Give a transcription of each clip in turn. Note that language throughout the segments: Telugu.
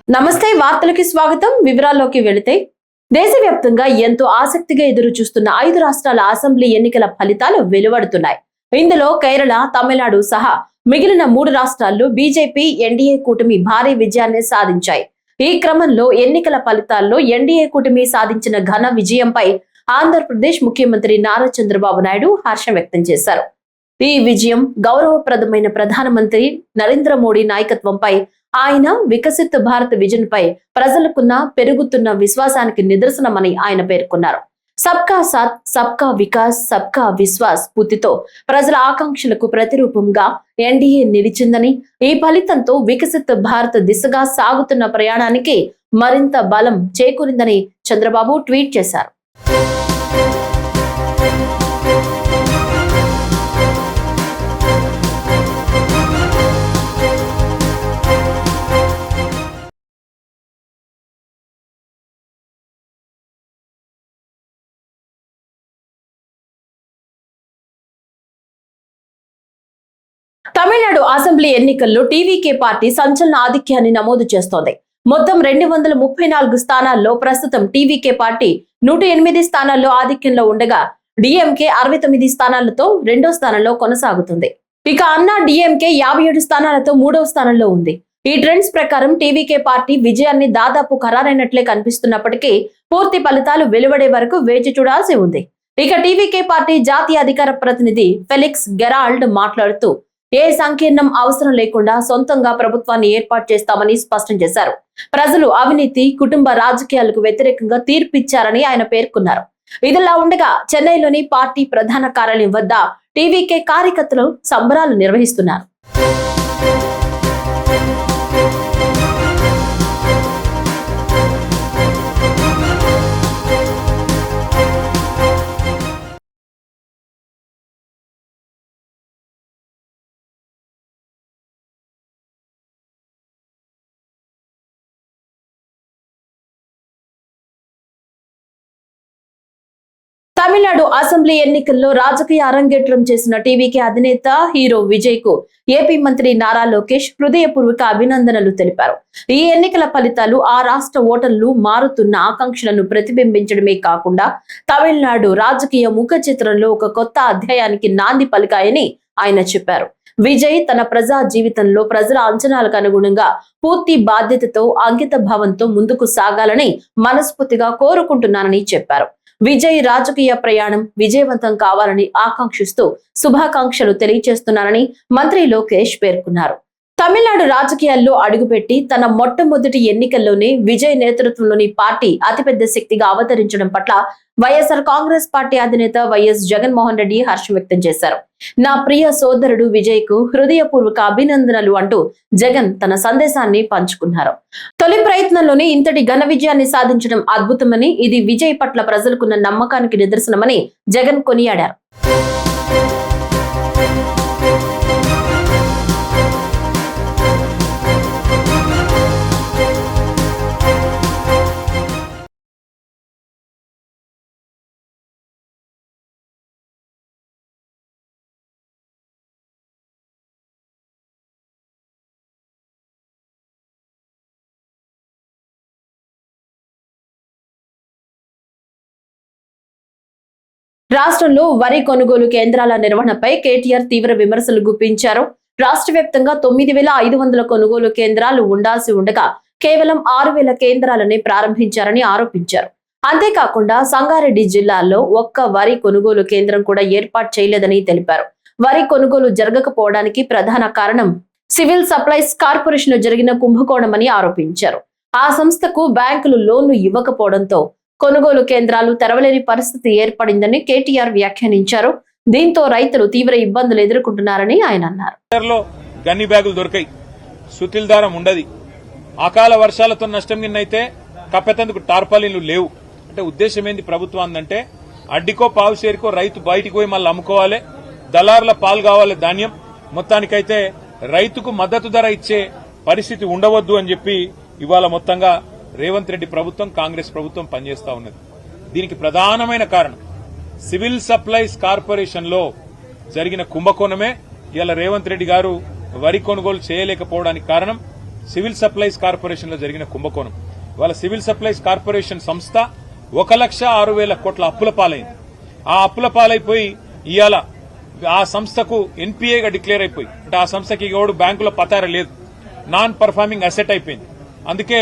నమస్తే, వార్తలకి స్వాగతం. వివరాల్లోకి వెళితే దేశవ్యాప్తంగా ఎంతో ఆసక్తిగా ఎదురు చూస్తున్న 5 రాష్ట్రాల అసెంబ్లీ ఎన్నికల ఫలితాలు వెలువడుతున్నాయి. ఇందులో కేరళ, తమిళనాడు సహా మిగిలిన 3 రాష్ట్రాల్లో బీజేపీ, ఎన్డీఏ కూటమి భారీ విజయాన్ని సాధించాయి. ఈ క్రమంలో ఎన్నికల ఫలితాల్లో ఎన్డీఏ కూటమి సాధించిన ఘన విజయంపై ఆంధ్రప్రదేశ్ ముఖ్యమంత్రి నారా చంద్రబాబు నాయుడు హర్షం వ్యక్తం చేశారు. ఈ విజయం గౌరవప్రదమైన ప్రధానమంత్రి నరేంద్ర మోడీ నాయకత్వంపై, ఆయన వికసిత్ భారత్ విజన్ పై ప్రజలకున్న పెరుగుతున్న విశ్వాసానికి నిదర్శనమని ఆయన పేర్కొన్నారు. సబ్కా సాత్, సబ్కా వికాస్, సబ్కా విశ్వాస్ స్ఫూర్తితో ప్రజల ఆకాంక్షలకు ప్రతిరూపంగా ఎన్డీఏ నిలిచిందని, ఈ ఫలితంతో వికసిత్ భారత్ దిశగా సాగుతున్న ప్రయాణానికి మరింత బలం చేకూరిందని చంద్రబాబు ట్వీట్ చేశారు. తమిళనాడు అసెంబ్లీ ఎన్నికల్లో టీవీకే పార్టీ సంచలన ఆధిక్యాన్ని నమోదు చేస్తోంది. మొత్తం 234 స్థానాల్లో ప్రస్తుతం టీవీకే పార్టీ 108 స్థానాల్లో ఆధిక్యంలో ఉండగా, డిఎంకే 69 స్థానాలతో రెండో స్థానంలో కొనసాగుతుంది. ఇక అన్నా డిఎంకే 57 స్థానాలతో మూడవ స్థానంలో ఉంది. ఈ ట్రెండ్స్ ప్రకారం టీవీకే పార్టీ విజయాన్ని దాదాపు ఖరారైనట్లే కనిపిస్తున్నప్పటికీ పూర్తి ఫలితాలు వెలువడే వరకు వేచి చూడాల్సి ఉంది. ఇక టీవీకే పార్టీ జాతీయ అధికార ప్రతినిధి ఫెలిక్స్ గెరాల్డ్ మాట్లాడుతూ, ఏ సంకీర్ణం అవసరం లేకుండా సొంతంగా ప్రభుత్వాన్ని ఏర్పాటు చేస్తామని స్పష్టం చేశారు. ప్రజలు అవినీతి, కుటుంబ రాజకీయాలకు వ్యతిరేకంగా తీర్పిచ్చారని ఆయన పేర్కొన్నారు. ఇదిలా ఉండగా చెన్నైలోని పార్టీ ప్రధాన కార్యాలయం వద్ద టీవీకే కార్యకర్తలు సంబరాలు నిర్వహిస్తున్నారు. తమిళనాడు అసెంబ్లీ ఎన్నికల్లో రాజకీయ అరంగేట్రం చేసిన టీవీకే అధినేత హీరో విజయ్ కు ఏపీ మంత్రి నారా లోకేష్ హృదయపూర్వక అభినందనలు తెలిపారు. ఈ ఎన్నికల ఫలితాలు ఆ రాష్ట్ర ఓటర్లు మారుతున్న ఆకాంక్షలను ప్రతిబింబించడమే కాకుండా తమిళనాడు రాజకీయ ముఖ చిత్రంలో ఒక కొత్త అధ్యాయానికి నాంది పలికాయని ఆయన చెప్పారు. విజయ్ తన ప్రజా జీవితంలో ప్రజల అంచనాలకు అనుగుణంగా పూర్తి బాధ్యతతో, అంకిత భావంతో ముందుకు సాగాలని మనస్ఫూర్తిగా కోరుకుంటున్నానని చెప్పారు. విజయ్ రాజకీయ ప్రయాణం విజయవంతం కావాలని ఆకాంక్షిస్తూ శుభాకాంక్షలు తెలియజేస్తున్నానని మంత్రి లోకేష్ పేర్కొన్నారు. తమిళనాడు రాజకీయాల్లో అడుగుపెట్టి తన మొట్టమొదటి ఎన్నికల్లోనే విజయ్ నేతృత్వంలోని పార్టీ అతిపెద్ద శక్తిగా అవతరించడం పట్ల వైఎస్ఆర్ కాంగ్రెస్ పార్టీ అధినేత వైఎస్ జగన్మోహన్ రెడ్డి హర్షం వ్యక్తం చేశారు. నా ప్రియ సోదరుడు విజయ్ కు హృదయపూర్వక అభినందనలు అంటూ జగన్ తన సందేశాన్ని పంచుకున్నారు. తొలి ప్రయత్నంలోనే ఇంతటి ఘన విజయాన్ని సాధించడం అద్భుతమని, ఇది విజయ్ పట్ల ప్రజలకున్న నమ్మకానికి నిదర్శనమని జగన్ కొనియాడారు. రాష్ట్రంలో వరి కొనుగోలు కేంద్రాల నిర్వహణపై కేటీఆర్ తీవ్ర విమర్శలు గుప్పించారు. రాష్ట్ర వ్యాప్తంగా 9,500 కొనుగోలు కేంద్రాలు ఉండాల్సి ఉండగా కేవలం 6,000 కేంద్రాలని ప్రారంభించారని ఆరోపించారు. అంతేకాకుండా సంగారెడ్డి జిల్లాలో ఒక్క వరి కొనుగోలు కేంద్రం కూడా ఏర్పాటు చేయలేదని తెలిపారు. వరి కొనుగోలు జరగకపోవడానికి ప్రధాన కారణం సివిల్ సప్లైస్ కార్పొరేషన్ జరిగిన కుంభకోణమని ఆరోపించారు. ఆ సంస్థకు బ్యాంకులు లోన్లు ఇవ్వకపోవడంతో కొనుగోలు కేంద్రాలు తెరవలేని పరిస్థితి ఏర్పడిందని కేటీఆర్ వ్యాఖ్యానించారు. దీంతో రైతులు తీవ్ర ఇబ్బందులు ఎదుర్కొంటున్నారని ఆయన అన్నారు. గన్ని బ్యాగులు దొరికాయి, సుతిల్ దారం ఉండదు, అకాల వర్షాలతో నష్టం నిన్నైతే కప్పెతందుకు టార్పాలిన్లు లేవు. అంటే ఉద్దేశం ఏంది ప్రభుత్వం అంటే, అడ్డికో పావు షేరుకో రైతు బయటికి పోయి మళ్ళీ అమ్ముకోవాలి, దళారుల పాలు కావాలి ధాన్యం, మొత్తానికైతే రైతుకు మద్దతు ధర ఇచ్చే పరిస్థితి ఉండవద్దు అని చెప్పి ఇవాళ మొత్తంగా రేవంత్ రెడ్డి ప్రభుత్వం, కాంగ్రెస్ ప్రభుత్వం పనిచేస్తా ఉన్నది. దీనికి ప్రధానమైన కారణం సివిల్ సప్లైస్ కార్పొరేషన్ లో జరిగిన కుంభకోణమే. ఇవాళ రేవంత్ రెడ్డి గారు వరి కొనుగోలు చేయలేకపోవడానికి కారణం సివిల్ సప్లైస్ కార్పొరేషన్ లో జరిగిన కుంభకోణం. వాళ్ళ సివిల్ సప్లైస్ కార్పొరేషన్ సంస్థ 1,06,000 కోట్ల అప్పుల పాలైంది. ఆ అప్పుల పాలైపోయి ఇవాళ ఆ సంస్థకు ఎన్పీఏగా డిక్లేర్ అయిపోయి, అంటే ఆ సంస్థకి ఎవడు బ్యాంకులో పతార లేదు, నాన్ పర్ఫార్మింగ్ అసెట్ అయిపోయింది. అందుకే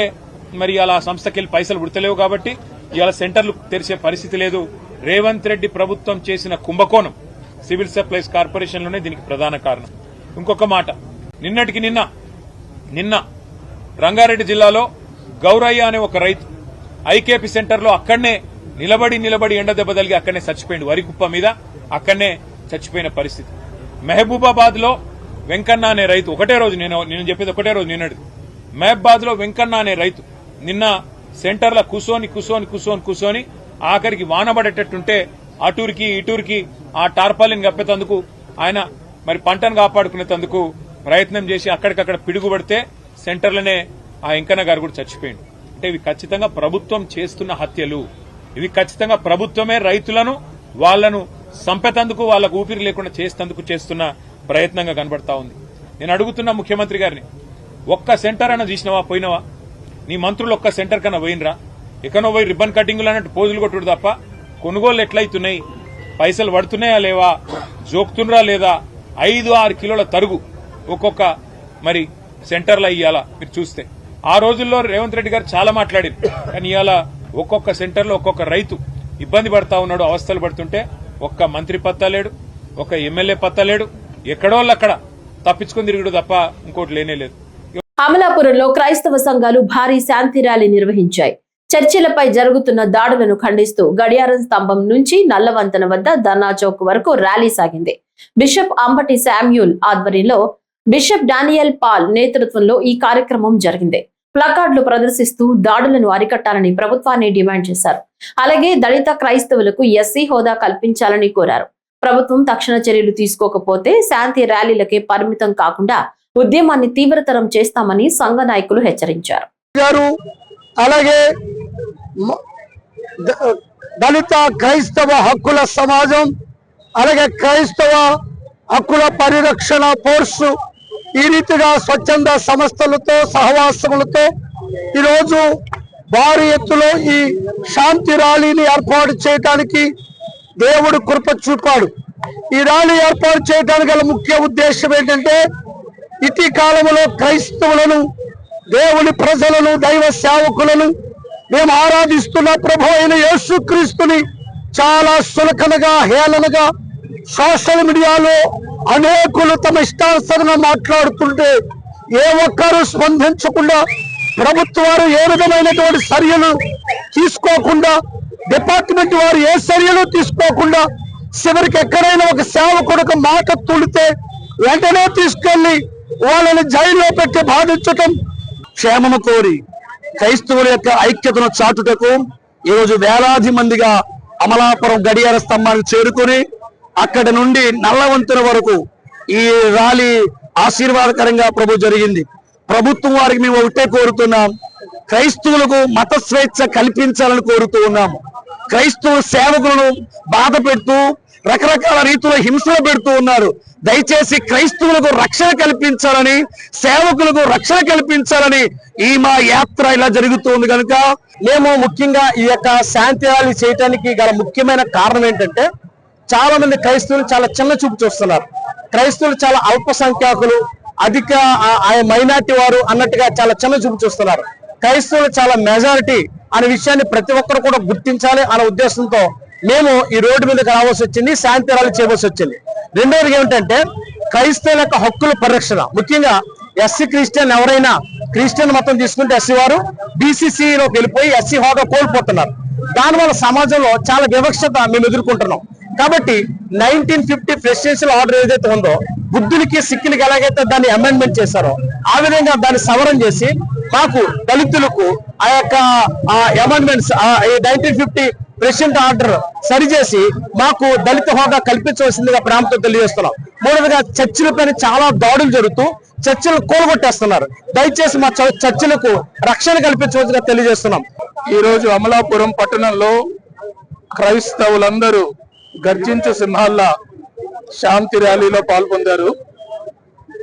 మరి ఇవాళ ఆ సంస్థకి వెళ్ళి పైసలు ఉడతలేవు కాబట్టి ఇవాళ సెంటర్లు తెరిచే పరిస్థితి లేదు. రేవంత్ రెడ్డి ప్రభుత్వం చేసిన కుంభకోణం సివిల్ సప్లైస్ కార్పొరేషన్లోనే దీనికి ప్రధాన కారణం. ఇంకొక మాట, నిన్నటికి నిన్న రంగారెడ్డి జిల్లాలో గౌరయ్య అనే ఒక రైతు ఐకేపీ సెంటర్లో అక్కడనే నిలబడి ఎండ దెబ్బ తగిలి అక్కడనే చచ్చిపోయింది. వరి కుప్ప మీద అక్కడనే చచ్చిపోయిన పరిస్థితి. మహబూబాబాద్ లో వెంకన్న అనే రైతు ఒకటే రోజు, నేను చెప్పేది ఒకటే రోజు నిన్నటి, మహబూబాబాద్ లో వెంకన్న అనే రైతు నిన్న సెంటర్లో కూసోని ఆఖరికి వానబడేటట్టుంటే అటూరికి ఇటూరికి ఆ టార్పాలిన్ కప్పేందుకు ఆయన మరి పంటను కాపాడుకునేందుకు ప్రయత్నం చేసి అక్కడికక్కడ పిడుగుపడితే సెంటర్లోనే ఆ వెంకన్న గారు కూడా చచ్చిపోయింది. అంటే ఇవి ఖచ్చితంగా ప్రభుత్వం చేస్తున్న హత్యలు. ఇవి ఖచ్చితంగా ప్రభుత్వమే రైతులను వాళ్లను సంపేతందుకు, వాళ్లకు ఊపిరి లేకుండా చేసేందుకు చేస్తున్న ప్రయత్నంగా కనబడతా ఉంది. నేను అడుగుతున్నా ముఖ్యమంత్రి గారిని, ఒక్క సెంటర్ అన్న చూసినవా, పోయినవా? నీ మంత్రులు ఒక్క సెంటర్ కన్నా పోయినరా? ఎక్కడో పోయి రిబ్బన్ కటింగులు అన్నట్టు పోజులు కొట్టుడు తప్ప కొనుగోలు ఎట్లయితున్నాయి, పైసలు పడుతున్నాయా లేవా, జోక్తుండ్రా లేదా, 5-6 కిలోల తరుగు ఒక్కొక్క మరి సెంటర్లో ఇయ్యాలా మీరు చూస్తే. ఆ రోజుల్లో రేవంత్ రెడ్డి గారు చాలా మాట్లాడింది, కానీ ఇవాళ ఒక్కొక్క సెంటర్లో ఒక్కొక్క రైతు ఇబ్బంది పడతా ఉన్నాడు, అవస్థలు పడుతుంటే ఒక్క మంత్రి పత్తా లేడు, ఒక ఎమ్మెల్యే పత్తా లేడు, ఎక్కడోళ్ళక్కడ తప్పించుకుని తిరుగుడు తప్ప ఇంకోటి లేనేలేదు. అమలాపురంలో క్రైస్తవ సంఘాలు భారీ శాంతి ర్యాలీ నిర్వహించాయి. చర్చిలపై జరుగుతున్న దాడులను ఖండిస్తూ గడియారం స్తంభం నుంచి నల్లవంతెన వద్ద ధర్నా చౌక్ వరకు ర్యాలీ సాగింది. బిషప్ అంబటి శామ్యూల్ ఆధ్వర్యంలో బిషప్ డానియల్ పాల్ నేతృత్వంలో ఈ కార్యక్రమం జరిగింది. ప్లకార్డులు ప్రదర్శిస్తూ దాడులను అరికట్టాలని ప్రభుత్వాన్ని డిమాండ్ చేశారు. అలాగే దళిత క్రైస్తవులకు ఎస్సీ హోదా కల్పించాలని కోరారు. ప్రభుత్వం తక్షణ చర్యలు తీసుకోకపోతే శాంతి ర్యాలీలకే పరిమితం కాకుండా ఉద్యమాన్ని తీవ్రతరం చేస్తామని సంఘ నాయకులు హెచ్చరించారు. అలాగే దళిత క్రైస్తవ హక్కుల సమాజం, అలాగే క్రైస్తవ హక్కుల పరిరక్షణ ఫోర్సు ఈ రీతిగా స్వచ్ఛంద సంస్థలతో సహవాసములతో ఈరోజు భారీ ఎత్తులో ఈ శాంతి ర్యాలీని ఏర్పాటు చేయడానికి దేవుడు కృప చూపాడు. ఈ ర్యాలీ ఏర్పాటు చేయడానికి గల ముఖ్య ఉద్దేశం ఏంటంటే, ఇటీ కాలంలో క్రైస్తవులను, దేవుని ప్రజలను, దైవ సేవకులను, మేము ఆరాధిస్తున్న ప్రభు అయిన యేసుక్రీస్తుని చాలా సులకనగా, హేళనగా సోషల్ మీడియాలో అనేకులు తమ ఇష్టానుసారంగా మాట్లాడుతుంటే ఏ ఒక్కరూ స్పందించకుండా, ప్రభుత్వాలు ఏ విధమైనటువంటి చర్యలు తీసుకోకుండా, డిపార్ట్మెంట్ వారు ఏ చర్యలు తీసుకోకుండా, చివరికి ఎక్కడైనా ఒక సేవకుడు ఒక మాట తుడితే వెంటనే తీసుకెళ్లి వాళ్ళని జైల్లో పెట్టి బాధించటం. క్షేమము కోరి క్రైస్తవుల యొక్క ఐక్యతను చాటుటకు ఈరోజు వేలాది మందిగా అమలాపురం గడియార స్తంభానికి చేరుకొని అక్కడి నుండి నల్లవంతెన వరకు ఈ ర్యాలీ ఆశీర్వాదకరంగా జరిగింది. ప్రభుత్వం వారికి మేము ఒకటే కోరుతున్నాం, క్రైస్తవులకు మత స్వేచ్ఛ కల్పించాలని కోరుతూ ఉన్నాము. క్రైస్తవ సేవకులను బాధ పెడుతూ రకరకాల రీతిలో హింసలు పెడుతూ ఉన్నారు. దయచేసి క్రైస్తవులకు రక్షణ కల్పించాలని, సేవకులకు రక్షణ కల్పించాలని ఈ మా యాత్ర ఇలా జరుగుతుంది. కనుక మేము ముఖ్యంగా ఈ యొక్క శాంతి ర్యాలీ చేయడానికి గల ముఖ్యమైన కారణం ఏంటంటే, చాలా మంది క్రైస్తవులు చాలా చిన్న చూపు చూస్తున్నారు. క్రైస్తవులు చాలా అల్పసంఖ్యాకులు, అధిక మైనార్టీ వారు అన్నట్టుగా చాలా చిన్న చూపు చూస్తున్నారు. క్రైస్తవులు చాలా మెజారిటీ అనే విషయాన్ని ప్రతి ఒక్కరు కూడా గుర్తించాలి అనే ఉద్దేశంతో మేము ఈ రోడ్డు మీదకి రావాల్సి వచ్చింది, శాంతి ర్యాలీ చేయవలసి వచ్చింది. రెండవది ఏమిటంటే, క్రైస్తవుల యొక్క హక్కుల పరిరక్షణ. ముఖ్యంగా ఎస్సీ క్రిస్టియన్ ఎవరైనా క్రిస్టియన్ మతం తీసుకుంటే ఎస్సీ వారు బీసీసీలోకి వెళ్ళిపోయి ఎస్సీ హోదా కోల్పోతున్నారు. దానివల్ల సమాజంలో చాలా వివక్షత మేము ఎదుర్కొంటున్నాం. కాబట్టి 1950 ప్రెసిడెన్షియల్ ఆర్డర్ ఏదైతే ఉందో, బుద్ధులకి సిక్కులకి ఎలాగైతే దాన్ని అమెండ్మెంట్ చేశారో ఆ విధంగా దాన్ని సవరణ చేసి మాకు దళితులకు ఆ యొక్క అమెండ్మెంట్స్ 1950 ప్రెసిడెంట్ ఆర్డర్ సరిచేసి మాకు దళిత హోదా కల్పించవలసిందిగా ప్రాంతంతో తెలియజేస్తున్నాం. మూడవదిగా చర్చిల పైన చాలా దాడులు జరుగుతూ చర్చిలను కూలగొట్టేస్తున్నారు. దయచేసి మా చర్చిలకు రక్షణ కల్పించవలసిందిగా తెలియజేస్తున్నాం. ఈ రోజు అమలాపురం పట్టణంలో క్రైస్తవులందరూ గర్జించు సింహాల్లా శాంతి ర్యాలీలో పాల్గొంటారు.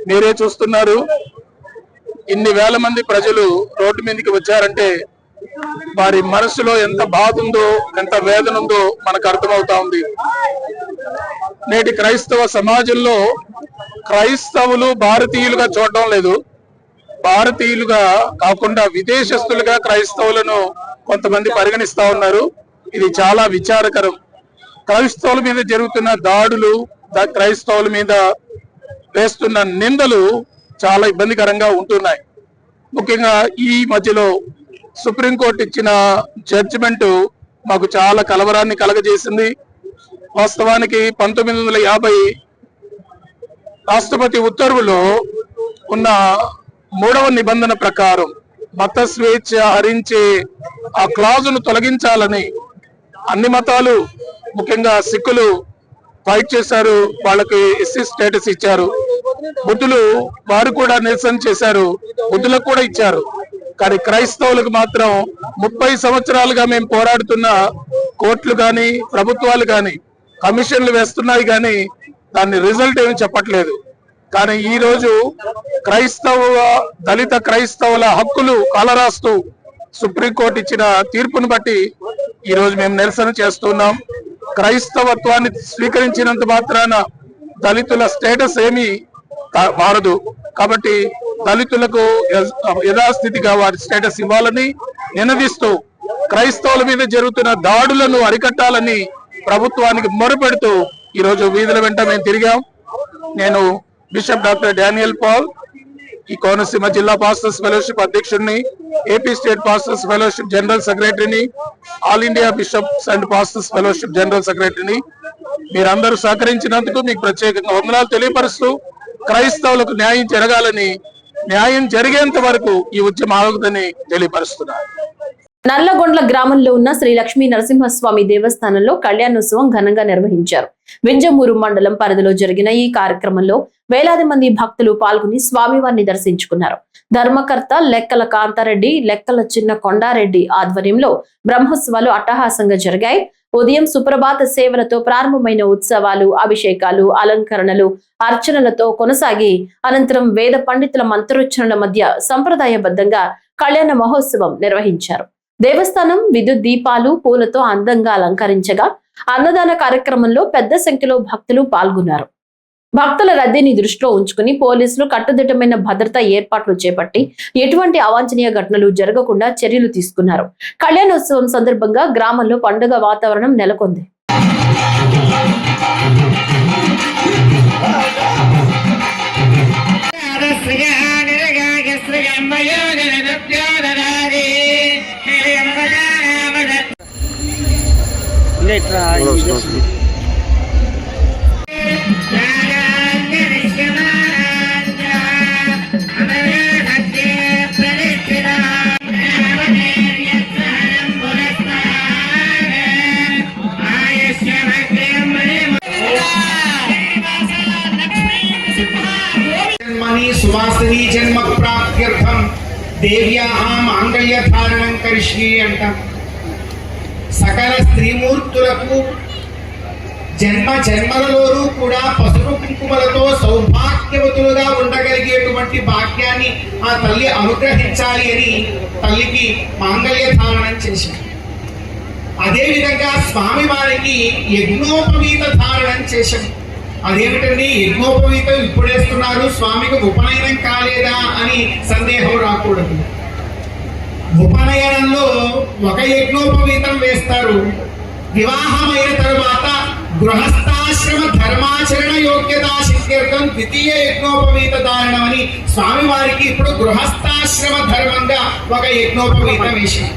మీరే చూస్తున్నారు, ఇన్ని వేల మంది ప్రజలు రోడ్డు మీదకి వచ్చారంటే వారి మనసులో ఎంత బాధ ఉందో, ఎంత వేదన ఉందో మనకు అర్థమవుతా ఉంది. నేటి క్రైస్తవ సమాజంలో క్రైస్తవులు భారతీయులుగా చూడడం లేదు, భారతీయులుగా కాకుండా విదేశస్తులుగా క్రైస్తవులను కొంతమంది పరిగణిస్తా ఉన్నారు. ఇది చాలా విచారకరం. క్రైస్తవుల మీద జరుగుతున్న దాడులు, క్రైస్తవుల మీద వేస్తున్న నిందలు చాలా ఇబ్బందికరంగా ఉంటున్నాయి. ముఖ్యంగా ఈ మధ్యలో సుప్రీంకోర్టు ఇచ్చిన జడ్జిమెంట్ మాకు చాలా కలవరాన్ని కలగజేసింది. వాస్తవానికి 1950 రాష్ట్రపతి ఉత్తర్వులో ఉన్న 3వ నిబంధన ప్రకారం మత స్వేచ్ఛ హరించే ఆ క్లాజును తొలగించాలని అన్ని మతాలు, ముఖ్యంగా సిక్కులు ఫైట్ చేశారు. వాళ్ళకి ఎస్సీ స్టేటస్ ఇచ్చారు. బుద్ధులు వారు కూడా నిరసన చేశారు, బుద్ధులకు కూడా ఇచ్చారు. కానీ క్రైస్తవులకు మాత్రం 30 సంవత్సరాలుగా మేము పోరాడుతున్న కోర్టులు కానీ ప్రభుత్వాలు కానీ కమిషన్లు వేస్తున్నాయి, కానీ దాని రిజల్ట్ ఏమి చెప్పట్లేదు. కానీ ఈ రోజు దళిత క్రైస్తవుల హక్కులు కాలరాస్తూ సుప్రీంకోర్టు ఇచ్చిన తీర్పును బట్టి ఈ రోజు మేము నిరసన చేస్తున్నాం. క్రైస్తవత్వాన్ని స్వీకరించినంత మాత్రాన దళితుల స్టేటస్ ఏమీ మారదు. కాబట్టి దళితులకు యథాస్థితిగా వారి స్టేటస్ ఇవ్వాలని నినదిస్తూ క్రైస్తవుల మీద జరుగుతున్న దాడులను అరికట్టాలని ప్రభుత్వానికి మొరపెడుతూ ఈ రోజు వీధుల వెంట మేము తిరిగాం. నేను బిషప్ డాక్టర్ డానియల్ పాల్, ఈ కోనసీమ జిల్లా పాస్టర్స్ ఫెలోషిప్ అధ్యక్షుడిని, AP state pastors fellowship general సెక్రటరీని, all India bishops and pastors fellowship general సెక్రటరీని. మీరందరూ సహకరించినందుకు మీకు ప్రత్యేకంగా వందనాలు తెలియపరుస్తూ, క్రైస్తవులకు న్యాయం జరగాలని, న్యాయం జరిగేంత వరకు ఈ ఉద్యమం ఆగుతుందని తెలియపరుస్తున్నారు. నల్లగొండ్ల గ్రామంలో ఉన్న శ్రీ లక్ష్మీ నరసింహస్వామి దేవస్థానంలో కళ్యాణోత్సవం ఘనంగా నిర్వహించారు. వింజమూరు మండలం పరిధిలో జరిగిన ఈ కార్యక్రమంలో వేలాది మంది భక్తులు పాల్గొని స్వామివారిని దర్శించుకున్నారు. ధర్మకర్త లెక్కల కాంతారెడ్డి, లెక్కల చిన్న కొండారెడ్డి ఆధ్వర్యంలో బ్రహ్మోత్సవాలు అట్టహాసంగా జరిగాయి. ఉదయం సుప్రభాత సేవలతో ప్రారంభమైన ఉత్సవాలు, అభిషేకాలు, అలంకరణలు, అర్చనలతో కొనసాగి అనంతరం వేద పండితుల మంత్రోచ్చరణల మధ్య సంప్రదాయబద్ధంగా కళ్యాణ మహోత్సవం నిర్వహించారు. దేవస్థానం విద్యుత్ దీపాలు, పూలతో అందంగా అలంకరించగా అన్నదాన కార్యక్రమంలో పెద్ద సంఖ్యలో భక్తులు పాల్గొన్నారు. భక్తుల రద్దీని దృష్టిలో ఉంచుకుని పోలీసులు కట్టుదిట్టమైన భద్రతా ఏర్పాట్లు చేపట్టి ఎటువంటి అవాంఛనీయ ఘటనలు జరగకుండా చర్యలు తీసుకున్నారు. కళ్యాణోత్సవం సందర్భంగా గ్రామంలో పండుగ వాతావరణం నెలకొంది. సువాసిని జన్మ ప్రాప్త్యర్థం దేవ్యాః మాంగళ్యధారణం కరిష్యే అంటాం. సకల స్త్రీమూర్తులకు జన్మ జన్మలలోనూ కూడా పసుపు కుంకుమలతో సౌభాగ్యవతులుగా ఉండగలిగేటువంటి భాగ్యాన్ని ఆ తల్లి అనుగ్రహించాలి అని తల్లికి మాంగళ్యధారణం చేశారు. అదేవిధంగా స్వామి వారికి యజ్ఞోపవీత ధారణం చేశారు. అదేమిటండి, యజ్ఞోపవీతం ఇప్పుడేస్తున్నారు, స్వామికి ఉపనయనం కాలేదా అని సందేహం రాకూడదు. ఉపనయనంలో ఒక యజ్ఞోపవీతం వేస్తారు. వివాహమైన తరువాత గృహస్థాశ్రమ ధర్మాచరణ యోగ్యతా సిద్ధ్యర్థం ద్వితీయ యజ్ఞోపవీత ధారణం అని స్వామివారికి ఇప్పుడు గృహస్థాశ్రమ ధర్మంగా ఒక యజ్ఞోపవీతం వేశారు.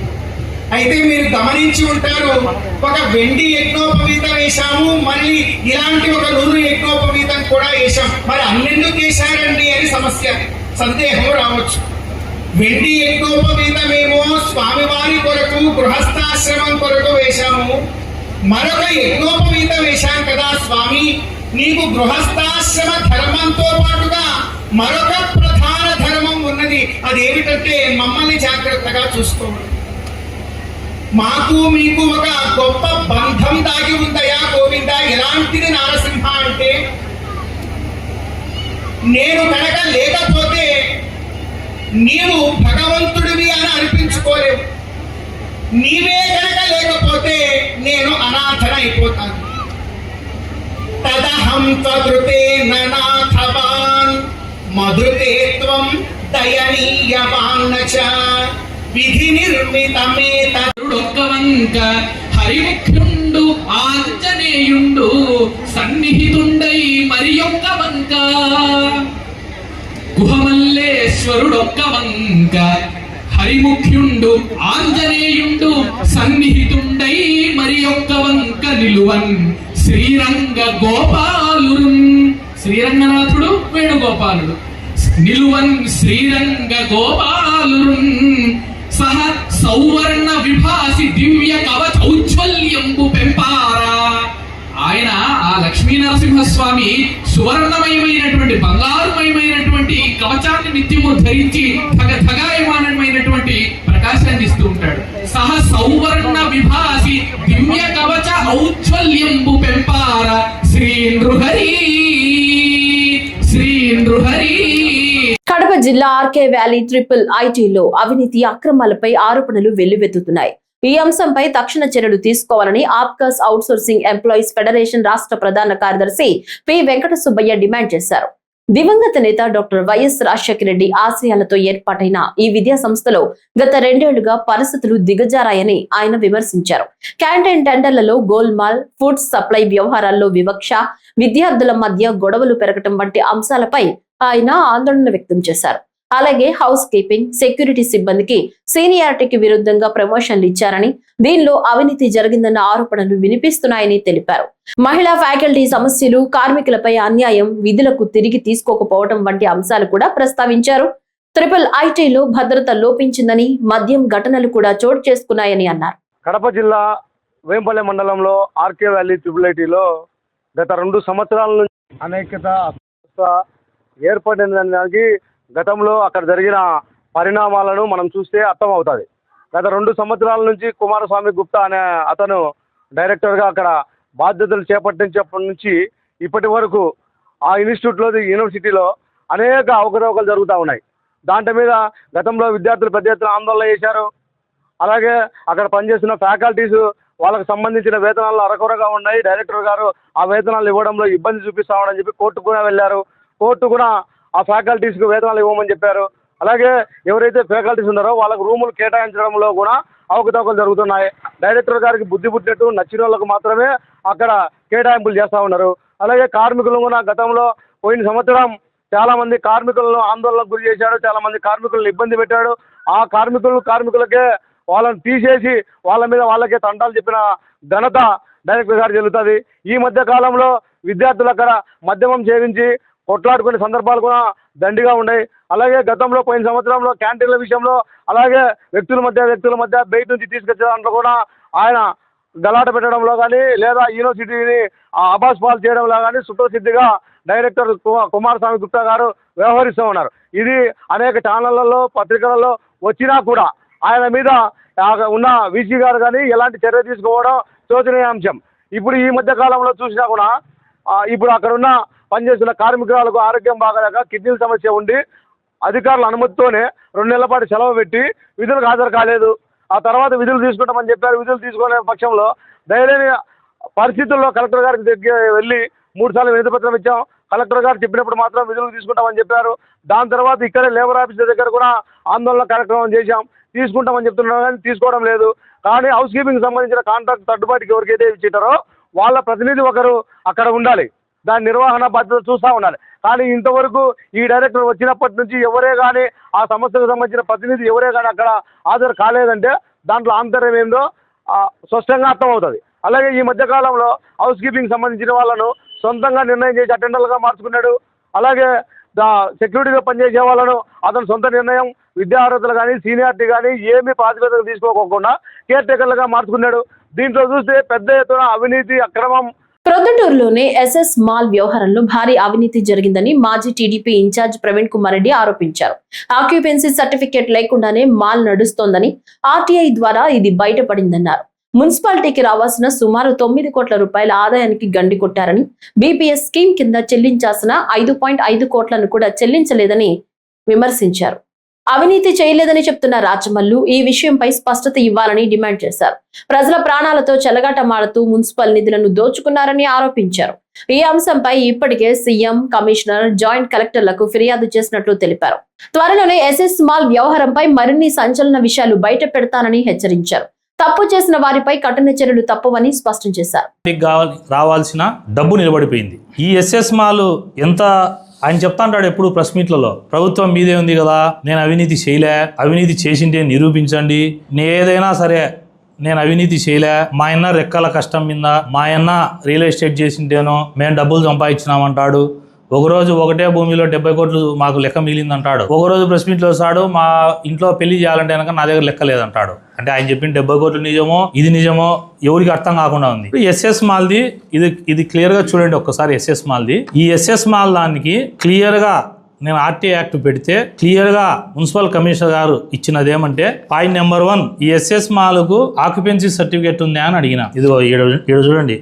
అయితే మీరు గమనించి ఉంటారు, ఒక వెండి యజ్ఞోపవీతం వేశాము, మళ్ళీ ఇలాంటి ఒక నూరు యజ్ఞోపవీతం కూడా వేశాం. మరి అన్నెందుకు వేశారండి అని సందేహం రావచ్చు. వెండి యజ్ఞోపవీతమేమో స్వామివారి కొరకు గృహస్థాశ్రమం కొరకు వేశాము, మరొక యజ్ఞోపవీతం వేశాం కదా స్వామి, నీకు గృహస్థాశ్రమ ధర్మంతో పాటుగా మరొక ప్రధాన ధర్మం ఉన్నది. అదేమిటంటే మమ్మల్ని జాగ్రత్తగా చూసుకోవాలి. మాకు మీకు ఒక గొప్ప బంధం దాగి ఉందయా గోవింద. ఎలాంటిది నారసింహ అంటే, నేను కనుక లేకపోతే నీవు భగవంతుడివి అని అనిపించుకోలేవు. నీవే కనుక లేకపోతే నేను అనాథన అయిపోతాను. తదహం త్వదృతేన నాథవాన్ మధుతే త్వం దయనీయవాన్ చ విధి నిర్మితమేత. ఒక్కవంక హరిముఖ్యుండు ఆంజనేయుండు సన్నిహితుండై మరి ఒక్క వంక గుహమల్లేశ్వరుడొక్క వంక హరిముఖ్యుండు ఆంజనేయుండు సన్నిహితుండై మరి ఒక్క వంక నిలువన్ శ్రీరంగ గోపాలురు. శ్రీరంగనాథుడు వేణుగోపాలుడు. నిలువన్ శ్రీరంగ గోపాలురు సహ సౌవర్ణ విభాసి దివ్య కవచౌజ్వల్యంబు పెంపారా. ఆయన ఆ లక్ష్మీ నరసింహస్వామి సువర్ణమయమైనటువంటి బంగారుమయమైనటువంటి కవచాన్ని నిత్యము ధరించి ధగాయమానమైనటువంటి ప్రకాశాన్ని ఇస్తూ ఉంటాడు. సహ సౌవర్ణ విభాసి దివ్య కవచ ఔజ్వల్యంబు పెంపార శ్రీ నృహరి శ్రీ నృహరి. కడప జిల్లా ఆర్కే వ్యాలీ ట్రిపుల్ ఐటీలో అవినీతి అక్రమాలపై ఆరోపణలు వెల్లువెత్తుతున్నాయి. ఈ అంశంపై తక్షణ చర్యలు తీసుకోవాలని ఆప్కాస్ అవుట్సోర్సింగ్ ఎంప్లాయీస్ ఫెడరేషన్ రాష్ట్ర ప్రధాన కార్యదర్శి పి వెంకట సుబ్బయ్య డిమాండ్ చేశారు. దివంగత నేత డాక్టర్ వైఎస్ రాజశేఖర రెడ్డి ఆశయాలతో ఏర్పాటైన ఈ విద్యా సంస్థలో గత 2 ఏళ్లుగా పరిస్థితులు దిగజారాయని ఆయన విమర్శించారు. క్యాంటీన్ టెండర్లలో గోల్మాల్, ఫుడ్ సప్లై వ్యవహారాల్లో వివక్ష, విద్యార్థుల మధ్య గొడవలు పెరగటం వంటి అంశాలపై ఆయన ఆందోళన వ్యక్తం చేశారు. అలాగే హౌస్ కీపింగ్, సెక్యూరిటీ సిబ్బందికి సీనియారిటీకి విరుద్ధంగా ప్రమోషన్లు ఇచ్చారని, దీనిలో అవినీతి జరిగిందన్న ఆరోపణలు వినిపిస్తున్నాయని తెలిపారు. మహిళా ఫ్యాకల్టీ సమస్యలు, కార్మికులపై అన్యాయం, విధులకు తిరిగి తీసుకోకపోవడం వంటి అంశాలు కూడా ప్రస్తావించారు. ట్రిపుల్ ఐటీలో భద్రత లోపించిందని, మద్యం ఘటనలు కూడా చోటు చేసుకున్నాయని అన్నారు. కడప జిల్లా వేంపల్లె మండలంలో ఆర్కే వ్యాలీ ట్రిపుల్ ఐటీలో గత 2 సంవత్సరాల నుంచి అనేకత ఏర్పడిన దానికి గతంలో అక్కడ జరిగిన పరిణామాలను మనం చూస్తే అర్థమవుతుంది. గత 2 సంవత్సరాల నుంచి కుమారస్వామి గుప్తా అనే అతను డైరెక్టర్గా అక్కడ బాధ్యతలు చేపట్టినప్పటి నుంచి ఇప్పటి వరకు ఆ యూనివర్సిటీలో అనేక అవకతవకలు జరుగుతూ ఉన్నాయి. దాంట్లో మీద గతంలో విద్యార్థులు పెద్ద ఎత్తున ఆందోళన చేశారు. అలాగే అక్కడ పనిచేస్తున్న ఫ్యాకల్టీస్ వాళ్ళకి సంబంధించిన వేతనాలు అరకొరగా ఉన్నాయి. డైరెక్టర్ గారు ఆ వేతనాలు ఇవ్వడంలో ఇబ్బంది చూపిస్తామని చెప్పి కోర్టుకు కూడా వెళ్ళారు. కోర్టు కూడా ఆ ఫ్యాకల్టీస్కి వేతనాలు ఇవ్వమని చెప్పారు. అలాగే ఎవరైతే ఫ్యాకల్టీస్ ఉన్నారో వాళ్ళకు రూములు కేటాయించడంలో కూడా అవకతవకలు జరుగుతున్నాయి. డైరెక్టర్ గారికి బుద్ధి పుట్టినట్టు నచ్చిన వాళ్ళకు మాత్రమే అక్కడ కేటాయింపులు చేస్తూ ఉన్నారు. అలాగే కార్మికులు కూడా గతంలో పోయిన సంవత్సరం చాలా మంది కార్మికులను ఆందోళనకు గురి చేశాడు. చాలా మంది కార్మికులను ఇబ్బంది పెట్టాడు. ఆ కార్మికులకే వాళ్ళని తీసేసి వాళ్ళ మీద వాళ్ళకే తంటాలు చెప్పిన ఘనత డైరెక్టర్ గారు చెల్లుతుంది. ఈ మధ్య కాలంలో విద్యార్థులు అక్కడ మద్యమం సేవించి కొట్లాడుకునే సందర్భాలు కూడా దండిగా ఉన్నాయి. అలాగే గతంలో పోయిన సంవత్సరంలో క్యాంటీన్ల విషయంలో, అలాగే వ్యక్తుల మధ్య బయట నుంచి తీసుకొచ్చే దాంట్లో కూడా ఆయన గలాట పెట్టడంలో కానీ, లేదా యూనివర్సిటీని అబాస్ పాలు చేయడంలో కానీ సుప్రసిద్ధిగా డైరెక్టర్ కుమారస్వామి గుప్తా గారు వ్యవహరిస్తూ ఉన్నారు. ఇది అనేక ఛానళ్లలో, పత్రికలలో వచ్చినా కూడా ఆయన మీద ఉన్న వీసీ గారు కానీ ఎలాంటి చర్య తీసుకోవడం శోచనీయాంశం. ఇప్పుడు ఈ మధ్య కాలంలో చూసినా కూడా ఇప్పుడు అక్కడ ఉన్న పనిచేస్తున్న కార్మికురాలకు ఆరోగ్యం బాగలేక కిడ్నీల సమస్య ఉండి అధికారుల అనుమతితోనే 2 నెలల పాటు సెలవు పెట్టి విధులకు హాజరు కాలేదు. ఆ తర్వాత విధులు తీసుకుంటామని చెప్పారు. విధులు తీసుకునే పక్షంలో దయలేని పరిస్థితుల్లో కలెక్టర్ గారికి దగ్గర వెళ్ళి 3 సార్లు వినతి పత్రం ఇచ్చాం. కలెక్టర్ గారు చెప్పినప్పుడు మాత్రం విధులు తీసుకుంటామని చెప్పారు. దాని తర్వాత ఇక్కడే లేబర్ ఆఫీసర్ దగ్గర కూడా ఆందోళన కార్యక్రమం చేశాం. తీసుకుంటామని చెప్తున్నారు కానీ తీసుకోవడం లేదు. కానీ హౌస్ కీపింగ్ సంబంధించిన కాంట్రాక్ట్ సర్దుబాటుకి ఎవరికైతే ఇచ్చారో వాళ్ళ ప్రతినిధి ఒకరు అక్కడ ఉండాలి. దాని నిర్వహణ బాధ్యత చూస్తూ ఉండాలి. కానీ ఇంతవరకు ఈ డైరెక్టర్ వచ్చినప్పటి నుంచి ఎవరే కానీ ఆ సంస్థకు సంబంధించిన ప్రతినిధి ఎవరే కానీ అక్కడ హాజరు కాలేదంటే దాంట్లో ఆంతర్యం ఏందో స్పష్టంగా అర్థమవుతుంది. అలాగే ఈ మధ్యకాలంలో హౌస్ కీపింగ్ సంబంధించిన వాళ్ళను సొంతంగా నిర్ణయం చేసి అటెండర్లుగా మార్చుకున్నాడు. అలాగే సెక్యూరిటీగా పనిచేసే వాళ్ళను అతను సొంత నిర్ణయం, విద్యా అర్హతలు కానీ సీనియారిటీ కానీ ఏమీ ప్రాతిపదికలు తీసుకోకుండా కేర్ టేకర్లుగా మార్చుకున్నాడు. దీంట్లో చూస్తే పెద్ద ఎత్తున అవినీతి, అక్రమం. ప్రొద్దుటూరులోని ఎస్ఎస్ మాల్ వ్యవహారంలో భారీ అవినీతి జరిగిందని మాజీ టీడీపీ ఇన్ఛార్జ్ ప్రవీణ్ కుమార్ రెడ్డి ఆరోపించారు. ఆక్యుపెన్సీ సర్టిఫికేట్ లేకుండానే మాల్ నడుస్తోందని, ఆర్టీఐ ద్వారా ఇది బయటపడిందన్నారు. మున్సిపాలిటీకి రావాల్సిన సుమారు 9 కోట్ల రూపాయల ఆదాయానికి గండి కొట్టారని, బీపీఎస్ స్కీమ్ కింద చెల్లించాల్సిన 5.5 కోట్లను కూడా చెల్లించలేదని విమర్శించారు. అవినీతి చేయలేదని చెప్తున్న రాచమల్లు ఈ విషయంపై స్పష్టత ఇవ్వాలని డిమాండ్ చేశారు. ప్రజల ప్రాణాలతో చెలగాటమాడుతూ మున్సిపల్ నిధులను దోచుకున్నారని ఆరోపించారు. ఈ అంశంపై ఇప్పటికే సీఎం, కమిషనర్, జాయింట్ కలెక్టర్లకు ఫిర్యాదు చేసినట్లు తెలిపారు. త్వరలోనే ఎస్ఎస్ మాల్ వ్యవహారంపై మరిన్ని సంచలన విషయాలు బయట పెడతానని హెచ్చరించారు. తప్పు చేసిన వారిపై కఠిన చర్యలు తప్పవని స్పష్టం చేశారు. రావాల్సిన డబ్బు నిలబడిపోయింది. ఈ ఎస్ఎస్ మాల్ ఎంత ఆయన చెప్తా అంటాడు ఎప్పుడు ప్రెస్ మీట్లలో, ప్రభుత్వం మీదే ఉంది కదా, నేను అవినీతి చేయలే, అవినీతి చేసింటే నిరూపించండి, ఏదైనా సరే నేను అవినీతి చేయలే, మా అన్న రెక్కల కష్టం మీద మా అన్న రియల్ ఎస్టేట్ చేసింటేనో మేము డబ్బులు సంపాదించినామంటాడు. ఒకరోజు ఒకటే భూమిలో 70 కోట్లు మాకు లెక్క మిగిలిందంటాడు. ఒకరోజు ప్రెస్ మీట్లో వస్తాడు, మా ఇంట్లో పెళ్లి చేయాలంటే కనుక నా దగ్గర లెక్క లేదంటాడు. అంటే ఆయన చెప్పిన 70 కోట్లు నిజమో ఇది నిజమో ఎవరికి అర్థం కాకుండా ఉంది. ఎస్ఎస్ మాల్ది ఇది క్లియర్ గా చూడండి ఒక్కసారి. ఎస్ఎస్ మాల్ది ఈ ఎస్ఎస్ మాల్ దానికి క్లియర్ గా నేను ఆర్టీఐ యాక్ట్ పెడితే క్లియర్ గా మున్సిపల్ కమిషనర్ గారు ఇచ్చినది ఏమంటే పాయింట్ నెంబర్ 1 ఈ ఎస్ఎస్ మాల్కు ఆక్యుపెన్సీ సర్టిఫికేట్ ఉందా అని అడిగిన. ఇదిగో ఈడ చూడండి,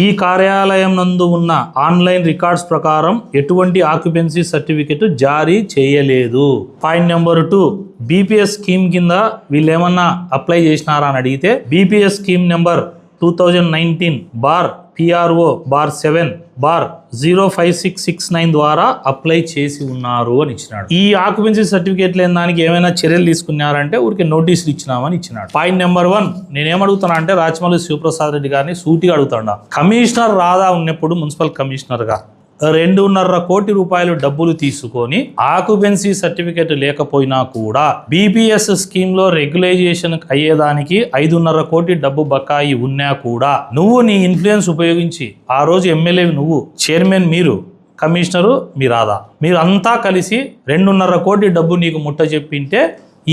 ఈ కార్యాలయం నందు ఉన్న ఆన్లైన్ రికార్డ్స్ ప్రకారం ఎటువంటి ఆక్యుపెన్సీ సర్టిఫికేట్ జారీ చేయలేదు. పాయింట్ నెంబర్ 2 బీపీఎస్ స్కీమ్ కింద వీళ్ళు ఏమన్నా అప్లై చేసినారా అని అడిగితే బీపీఎస్ స్కీమ్ నెంబర్ 2019/PRO/7/05669 ద్వారా అప్లై చేసి ఉన్నారు అని ఇచ్చినాడు. ఈ ఆక్యుపెన్సీ సర్టిఫికేట్ లేని దానికి ఏమైనా చర్యలు తీసుకున్నారంటే ఊరికి నోటీసులు ఇచ్చినామని ఇచ్చినాడు. పాయింట్ నెంబర్ 1 నేనేమడుగుతాను అంటే రాచమల్లు శివప్రసాద్ రెడ్డి గారిని సూటిగా అడుగుతాడా, కమిషనర్ రాధా ఉన్నప్పుడు మున్సిపల్ కమిషనర్ గా 2.5 కోటి రూపాయలు డబ్బులు తీసుకొని ఆక్యుపెన్సీ సర్టిఫికేట్ లేకపోయినా కూడా బీపీఎస్ స్కీమ్ లో రెగ్యులైజేషన్ అయ్యేదానికి 5.5 కోటి డబ్బు బకాయి ఉన్నా కూడా నువ్వు నీ ఇన్ఫ్లుయెన్స్ ఉపయోగించి ఆ రోజు ఎమ్మెల్యే నువ్వు, చైర్మన్ మీరు, కమిషనరు మీ రాధా, మీరు అంతా కలిసి 2.5 కోటి డబ్బు నీకు ముట్ట చెప్పింటే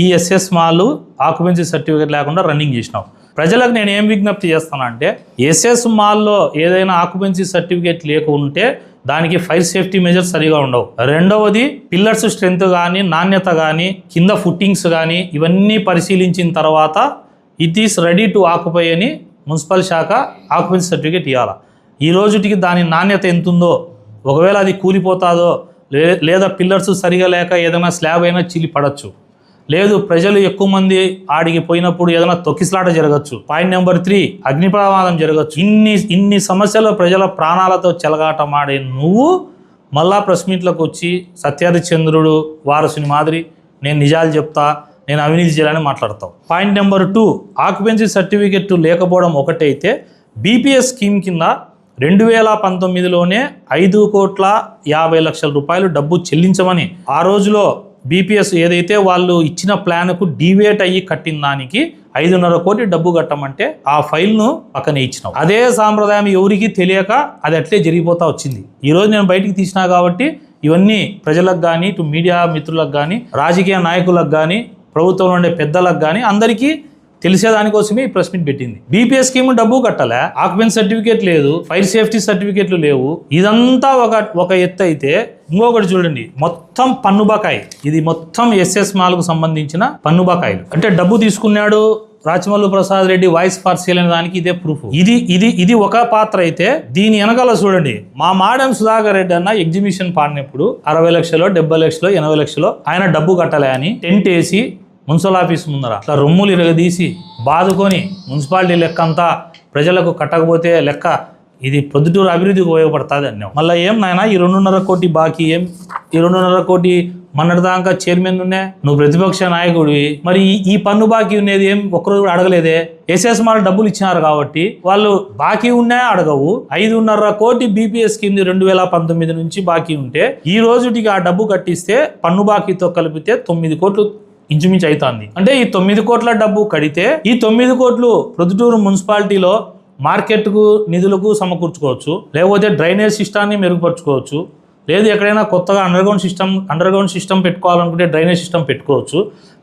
ఈ ఎస్ఎస్ మాల్ ఆక్యుపెన్సీ సర్టిఫికేట్ లేకుండా రన్నింగ్ చేసినావు. ప్రజలకు నేను ఏం విజ్ఞప్తి చేస్తానంటే ఎస్ఎస్ మాల్లో ఏదైనా ఆక్యుపెన్సీ సర్టిఫికేట్ లేకుంటే దానికి ఫైర్ సేఫ్టీ మెజర్స్ సరిగా ఉండవు. రెండవది పిల్లర్స్ స్ట్రెంత్ కానీ నాణ్యత కానీ కింద ఫుట్టింగ్స్ కానీ ఇవన్నీ పరిశీలించిన తర్వాత it is ready to occupy అని మున్సిపల్ శాఖ ఆక్యుపెన్సీ సర్టిఫికేట్ ఇవ్వాలి. ఈ రోజుటికి దాని నాణ్యత ఎంతుందో, ఒకవేళ అది కూలిపోతాదో లేదా పిల్లర్స్ సరిగా లేక ఏదైనా స్లాబ్ అయినా చీలి పడవచ్చు, లేదు ప్రజలు ఎక్కువ మంది ఆడికి పోయినప్పుడు ఏదైనా తొక్కిసలాట జరగచ్చు. పాయింట్ నెంబర్ 3 అగ్ని ప్రమాదం జరగచ్చు. ఇన్ని సమస్యలు ప్రజల ప్రాణాలతో చెలగాటమాడే నువ్వు మళ్ళా ప్రెస్ మీట్లకు వచ్చి సత్యహరిచంద్రుడు వారసుని మాదిరి నేను నిజాలు చెప్తా, నేను అవినీతి చేయాలని మాట్లాడతావు. పాయింట్ నెంబర్ 2 ఆక్యుపెన్సీ సర్టిఫికెట్ లేకపోవడం ఒకటైతే బీపీఎస్ స్కీమ్ కింద 2019లోనే 5,50,00,000 రూపాయలు డబ్బు చెల్లించమని ఆ రోజులో బీపీఎస్ ఏదైతే వాళ్ళు ఇచ్చిన ప్లాన్కు డివేట్ అయ్యి కట్టిన దానికి 5.5 కోటి డబ్బు కట్టమంటే ఆ ఫైల్ను పక్కనే ఇచ్చినావు. అదే సాంప్రదాయం ఎవరికి తెలియక అది అట్లే జరిగిపోతా వచ్చింది. ఈరోజు నేను బయటికి తీసినా కాబట్టి ఇవన్నీ ప్రజలకు కానీ, ఇటు మీడియా మిత్రులకు కానీ, రాజకీయ నాయకులకు కానీ, ప్రభుత్వంలో ఉండే పెద్దలకు కానీ అందరికీ తెలిసేదానికోసమే ఈ ప్రెస్ మీట్ పెట్టింది. బీపీఎస్ స్కీమ్ డబ్బు కట్టాలా, ఆక్యుపెన్సీ సర్టిఫికేట్ లేదు, ఫైర్ సేఫ్టీ సర్టిఫికేట్లు లేవు. ఇదంతా ఒక ఎత్తు అయితే ఇంకొకటి చూడండి, మొత్తం పన్ను బకాయి. ఇది మొత్తం ఎస్ఎస్ మాల్కు సంబంధించిన పన్ను బకాయిలు. అంటే డబ్బు తీసుకున్నాడు Rachamallu Prasad Reddy voice far sale అనే దానికి ఇదే ప్రూఫ్. ఇది ఒక పాత్ర అయితే దీని వెనకాల చూడండి, మా మాడం సుధాకర్ రెడ్డి అన్న ఎగ్జిబిషన్ పాడినప్పుడు 60 లక్షలు, 70 లక్షలు, 80 లక్షలు ఆయన డబ్బు కట్టలే అని టెంట్ వేసి మున్సిపల్ ఆఫీస్ ముందర అట్లా రొమ్ములు ఇరగదీసి బాదుకొని మున్సిపాలిటీ లెక్క అంతా ప్రజలకు కట్టకపోతే లెక్క ఇది ప్రొద్దుటూరు అభివృద్ధికి ఉపయోగపడుతుంది అన్నావు. మళ్ళీ ఏం నాయన ఈ 2.5 కోటి బాకీ ఏం? ఈ 2.5 కోటి మొన్నటిదాకా చైర్మన్ ఉన్నా, నువ్వు ప్రతిపక్ష నాయకుడివి, మరి ఈ పన్ను బాకీ ఉన్నది ఏం ఒక్కరోజు కూడా అడగలేదే? ఎస్ఎస్ మాల్ డబ్బులు ఇచ్చినారు కాబట్టి వాళ్ళు బాకీ ఉన్నా అడగవు. 5.5 కోటి బీపీఎస్ కింద 2019 నుంచి బాకీ ఉంటే ఈ రోజుటికి ఆ డబ్బు కట్టిస్తే పన్ను బాకీతో కలిపితే 9 కోట్లు ఇంచుమించు అవుతుంది. అంటే ఈ 9 కోట్ల డబ్బు కడితే ఈ 9 కోట్లు ప్రొద్దుటూరు మున్సిపాలిటీలో మార్కెట్కు నిధులకు సమకూర్చుకోవచ్చు, లేకపోతే డ్రైనేజ్ సిస్టాన్ని మెరుగుపరుచుకోవచ్చు, లేదు ఎక్కడైనా కొత్తగా అండర్ గ్రౌండ్ సిస్టమ్ పెట్టుకోవాలనుకుంటే డ్రైనేజ్ సిస్టమ్ పెట్టుకోవచ్చు,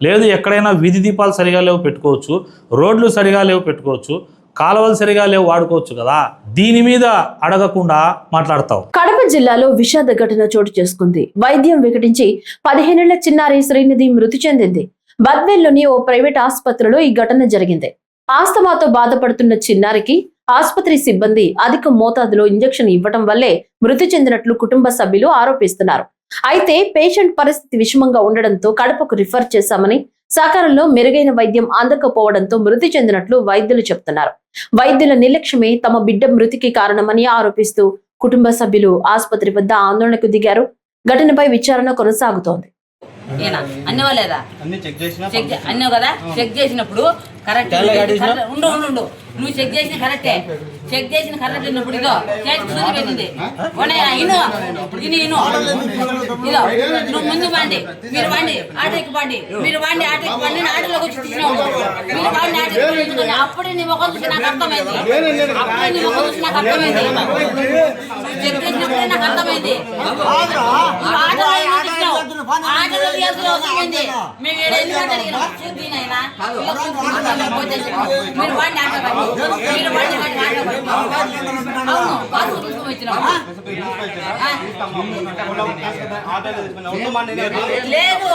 లేదు ఎక్కడైనా వీధి దీపాలు సరిగా లేవు పెట్టుకోవచ్చు, రోడ్లు సరిగా లేవు పెట్టుకోవచ్చు, కాలువలు సరిగా లేవు వాడుకోవచ్చు కదా. దీని మీద అడగకుండా మాట్లాడతావు. కడప జిల్లాలో విషాద ఘటన చోటు చేసుకుంది. వైద్యం వికటించి 15 ఏళ్ల చిన్నారి శ్రీనిధి మృతి చెందింది. బద్వేల్లోని ఓ ప్రైవేట్ ఆసుపత్రిలో ఈ ఘటన జరిగింది. ఆస్తమాతో బాధపడుతున్న చిన్నారికి ఆసుపత్రి సిబ్బంది అధిక మోతాదులో ఇంజెక్షన్ ఇవ్వడం వల్లే మృతి చెందినట్లు కుటుంబ సభ్యులు ఆరోపిస్తున్నారు. అయితే పేషెంట్ పరిస్థితి విషమంగా ఉండడంతో కడపకు రిఫర్ చేశామని, సకాలంలో మెరుగైన వైద్యం అందకపోవడంతో మృతి చెందినట్లు వైద్యులు చెబుతున్నారు. వైద్యుల నిర్లక్ష్యమే తమ బిడ్డ మృతికి కారణమని ఆరోపిస్తూ కుటుంబ సభ్యులు ఆసుపత్రి వద్ద ఆందోళనకు దిగారు. ఘటనపై విచారణ కొనసాగుతోంది. అన్నవాలేదా అన్నావు కదా, చెక్ చేసినప్పుడు కరెక్ట్ ఉండు నువ్వు చెక్ చేసిన కరెక్టే, చెక్ చేసిన కరెక్ట్ అయినప్పుడు ఇదో పెట్టింది ఇదో నువ్వు ముందు పండి, మీరు పండి ఆటోకి పండి, మీరు పండి ఆటోకి పండి ఆటోలోకి వచ్చి తీసినావు, మీరు పండి ఆటోకి. అప్పుడే నీ ముఖం చూసి నాకు అర్థమైంది, అప్పుడే నీ ముఖం చూసి నాకు అర్థమైంది, చెక్ చేసినప్పుడే నాకు అర్థమైంది. ఆటోలో తీసినావు, ఆటోలో వస్తుంది మేము ఎందుకంటే అడిగినాం చూద్దీనైనా మీరు వాడిని ఆట మీరు వాడిని ఆట అవును పాస్బుక్ తీసుకొని వచ్చినాము. లేదు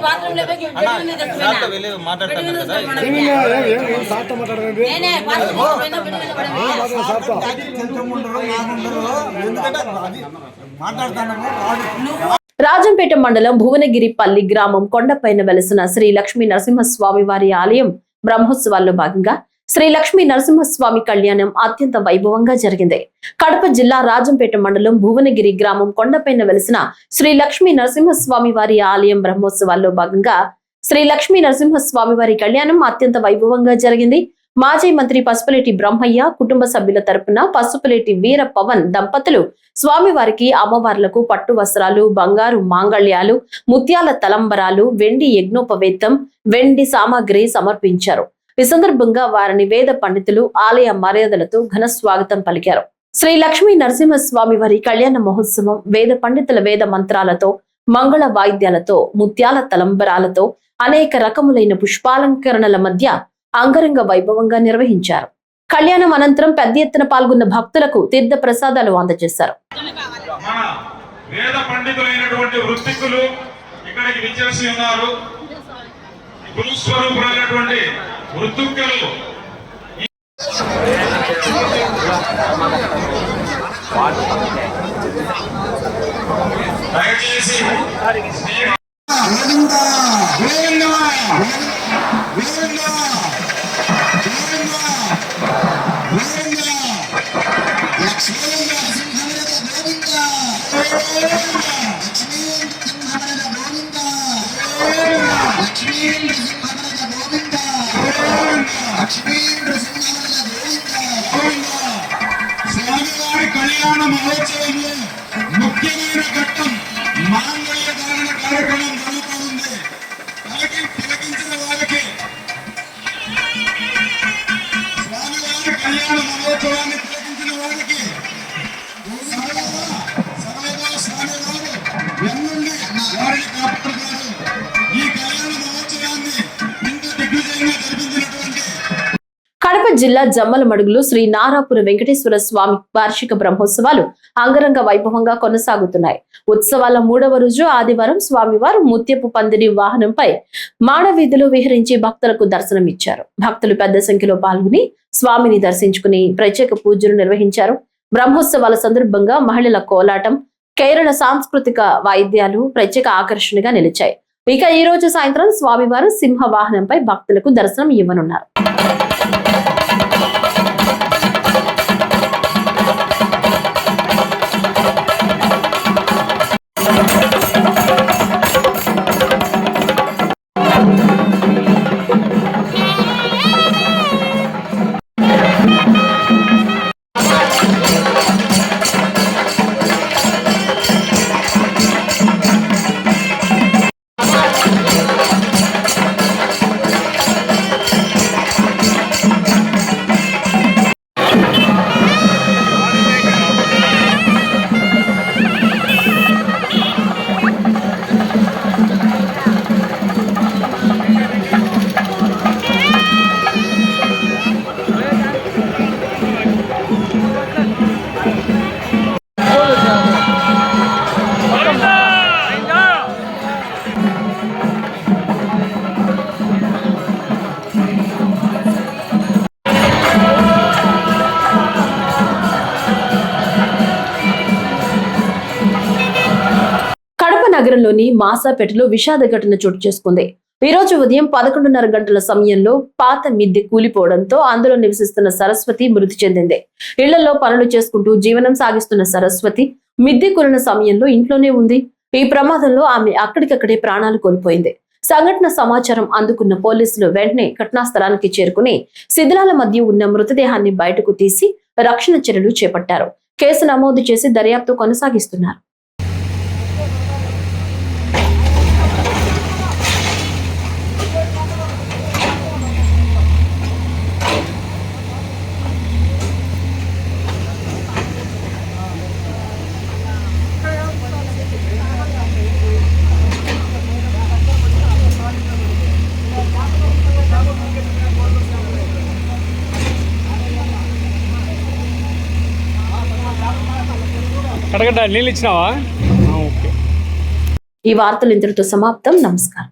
బాత్రూమ్ రాజంపేట మండలం భువనగిరిపల్లి గ్రామం కొండపైన వెలసిన శ్రీ లక్ష్మీ నరసింహస్వామి వారి ఆలయం బ్రహ్మోత్సవాల్లో భాగంగా శ్రీ లక్ష్మీ నరసింహస్వామి కళ్యాణం అత్యంత వైభవంగా జరిగింది. కడప జిల్లా రాజంపేట మండలం భువనగిరి గ్రామం కొండపైన వెలసిన శ్రీ లక్ష్మీ నరసింహస్వామి వారి ఆలయం బ్రహ్మోత్సవాల్లో భాగంగా శ్రీ లక్ష్మీ నరసింహస్వామి వారి కళ్యాణం అత్యంత వైభవంగా జరిగింది. మాజీ మంత్రి పసుపులేటి బ్రహ్మయ్య కుటుంబ సభ్యుల తరపున పసుపులేటి వీర పవన్ దంపతులు స్వామివారికి అమ్మవార్లకు పట్టు వస్త్రాలు, బంగారు మాంగళ్యాలు, ముత్యాల తలంబరాలు, వెండి యజ్ఞోపవేతం, వెండి సామాగ్రి సమర్పించారు. ఈ సందర్భంగా వారిని వేద పండితులు ఆలయ మర్యాదలతో ఘన స్వాగతం పలికారు. శ్రీ లక్ష్మీ నరసింహస్వామి వారి కళ్యాణ మహోత్సవం వేద పండితుల వేద మంత్రాలతో, మంగళ వాయిద్యాలతో, ముత్యాల తలంబరాలతో, అనేక రకములైన పుష్పాలంకరణల మధ్య అంగరంగ వైభవంగా నిర్వహించారు. కళ్యాణం అనంతరం పెద్ద ఎత్తున పాల్గొన్న భక్తులకు తీర్థ ప్రసాదాలు అందజేశారు. వేద పండితులైనటువంటి వృత్తికులు ఇక్కడికి విచ్చేసి ఉన్నారు. గురుస్వరూపులైనటువంటి వృత్తికులు దయచేసి స్వామివారి కళ్యాణ మహోత్సవంలో ముఖ్యమైన ఘట్టం మాంగళ్య ధారణ కార్యక్రమం జరుగుతుంది. తిలకించిన వారికి స్వామివారి కళ్యాణ మహోత్సవాన్ని తిలకించిన వారికి సర్వదా స్వామివారు ఎన్నుండి వారిని కాపాడుతారు. ఈ కళ్యాణ మహోత్సవాన్ని ఇంత దిగ్విజయంగా జరిపించినటువంటి కడప జిల్లా జమ్మలమడుగులో శ్రీ నారాపుర వెంకటేశ్వర స్వామి వార్షిక బ్రహ్మోత్సవాలు అంగరంగ వైభవంగా కొనసాగుతున్నాయి. ఉత్సవాల 3వ రోజు ఆదివారం స్వామివారు ముత్యపు పందిరి వాహనంపై మాడవీధిలో విహరించి భక్తులకు దర్శనమిచ్చారు. భక్తులు పెద్ద సంఖ్యలో పాల్గొని స్వామిని దర్శించుకుని ప్రత్యేక పూజలు నిర్వహించారు. బ్రహ్మోత్సవాల సందర్భంగా మహిళల కోలాటం, కేరళ సాంస్కృతిక వాయిద్యాలు ప్రత్యేక ఆకర్షణగా నిలిచాయి. ఇక ఈ రోజు సాయంత్రం స్వామివారు సింహ వాహనంపై భక్తులకు దర్శనం ఇవ్వనున్నారు. మండలంలోని మాసాపేటలో విషాద ఘటన చోటు చేసుకుంది. ఈ రోజు ఉదయం 11:30 గంటల సమయంలో పాత మిద్దె కూలిపోవడంతో అందులో నివసిస్తున్న సరస్వతి మృతి చెందింది. ఇళ్లలో పనులు చేసుకుంటూ జీవనం సాగిస్తున్న సరస్వతి మిద్దె కూలిన సమయంలో ఇంట్లోనే ఉంది. ఈ ప్రమాదంలో ఆమె అక్కడికక్కడే ప్రాణాలు కోల్పోయింది. సంఘటన సమాచారం అందుకున్న పోలీసులు వెంటనే ఘటనా స్థలానికి చేరుకుని శిథిలాల మధ్య ఉన్న మృతదేహాన్ని బయటకు తీసి రక్షణ చర్యలు చేపట్టారు. కేసు నమోదు చేసి దర్యాప్తు కొనసాగిస్తున్నారు. నీళ్ళు ఇచ్చినావా? ఈ వార్తలు ఇంతటితో సమాప్తం. నమస్కారం.